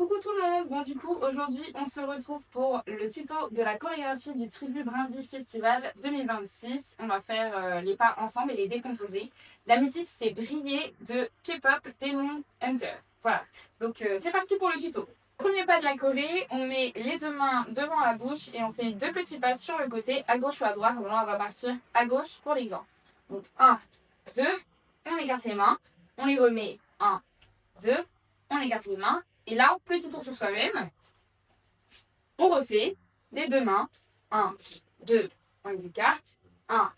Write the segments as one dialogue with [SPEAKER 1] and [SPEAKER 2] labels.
[SPEAKER 1] Coucou tout le monde. Bon du coup aujourd'hui on se retrouve pour le tuto de la chorégraphie du Tribu Brindy Festival 2026. On va faire les pas ensemble et les décomposer. La musique c'est Briller de K-pop Demon Hunter. Voilà, donc c'est parti pour le tuto. Premier pas de la choré, on met les deux mains devant la bouche et on fait deux petits pas sur le côté, à gauche ou à droite. Là on va partir à gauche pour l'exemple. Donc 1, 2, on écarte les mains, on les remet 1, 2, on écarte les mains. Et là, petit tour sur soi-même. On refait les deux mains. 1, 2, on les écarte. 1,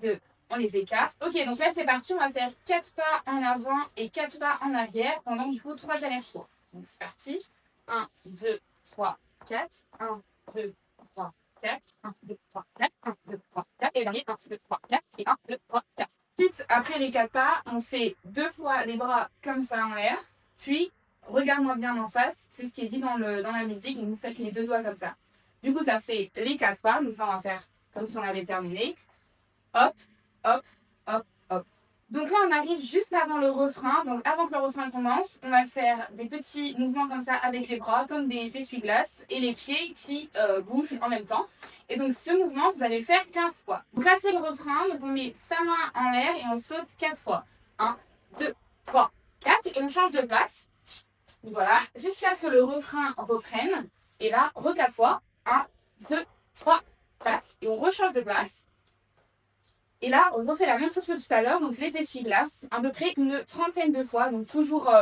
[SPEAKER 1] 2, on les écarte. Ok, donc là c'est parti. On va faire 4 pas en avant et 4 pas en arrière pendant du coup 3 allers-retours. Donc c'est parti. 1, 2, 3, 4. 1, 2, 3, 4. 1, 2, 3, 4. 1, 2, 3, 4. Et le dernier, 1, 2, 3, 4. Et 1, 2, 3, 4. Ensuite, après les 4 pas, on fait 2 fois les bras comme ça en l'air. Puis regarde-moi bien en face, c'est ce qui est dit dans la musique, donc vous faites les deux doigts comme ça. Du coup, ça fait les 4 pas, donc là on va faire comme si on avait terminé. Hop, hop, hop, hop. Donc là on arrive juste avant le refrain, donc avant que le refrain commence, on va faire des petits mouvements comme ça avec les bras, comme des essuie-glaces, et les pieds qui bougent en même temps. Et donc ce mouvement, vous allez le faire 15 fois. Donc là c'est le refrain, donc on met sa main en l'air et on saute 4 fois. 1, 2, 3, 4, et on change de place. Voilà, jusqu'à ce que le refrain reprenne. Et là, 4 fois. 1, 2, 3, 4. Et on rechange de place. Et là, on refait la même chose que tout à l'heure. Donc les essuie-glaces, à peu près une trentaine de fois. Donc toujours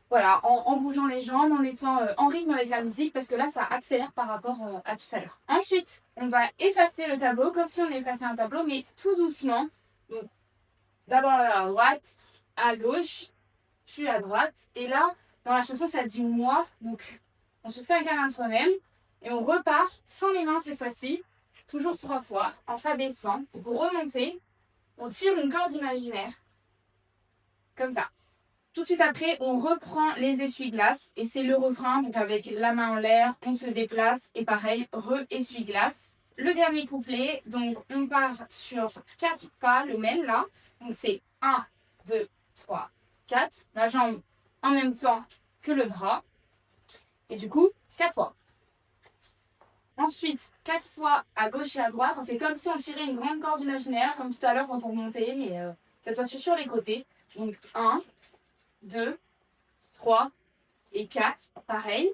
[SPEAKER 1] voilà, en bougeant les jambes, en étant en rythme avec la musique. Parce que là, ça accélère par rapport à tout à l'heure. Ensuite, on va effacer le tableau comme si on effaçait un tableau, mais tout doucement. Donc d'abord à droite, à gauche, puis à droite. Et là, dans la chanson, ça dit moi. Donc, on se fait un câlin soi-même. Et on repart sans les mains cette fois-ci. Toujours 3 fois, en s'abaissant. Et pour remonter, on tire une corde imaginaire. Comme ça. Tout de suite après, on reprend les essuie-glaces. Et c'est le refrain. Donc, avec la main en l'air, on se déplace. Et pareil, re-essuie-glace. Le dernier couplet. Donc, on part sur 4 pas, le même là. Donc, c'est 1, 2, 3, 4. La jambe en même temps que le bras. Et du coup, 4 fois. Ensuite, 4 fois à gauche et à droite. On fait comme si on tirait une grande corde imaginaire, comme tout à l'heure quand on montait, mais cette fois-ci sur les côtés. Donc 1, 2, 3 et 4. Pareil.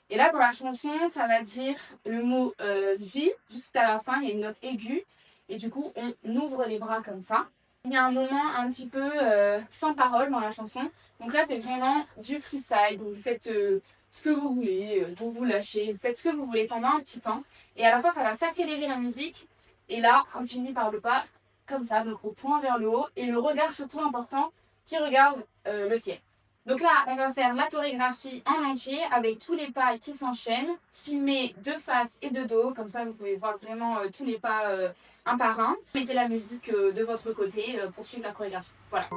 [SPEAKER 1] Et là, dans la chanson, ça va dire le mot vie. Jusqu'à la fin, il y a une note aiguë. Et du coup, on ouvre les bras comme ça. Il y a un moment un petit peu sans parole dans la chanson. Donc là, c'est vraiment du freestyle. Donc vous faites ce que vous voulez, vous lâchez, vous faites ce que vous voulez pendant un petit temps. Et à la fois, ça va s'accélérer la musique. Et là, on finit par le pas comme ça, donc au point vers le haut. Et le regard surtout important qui regarde le ciel. Donc là, on va faire la chorégraphie en entier avec tous les pas qui s'enchaînent, filmés de face et de dos, comme ça vous pouvez voir vraiment tous les pas un par un. Mettez la musique de votre côté pour suivre la chorégraphie. Voilà.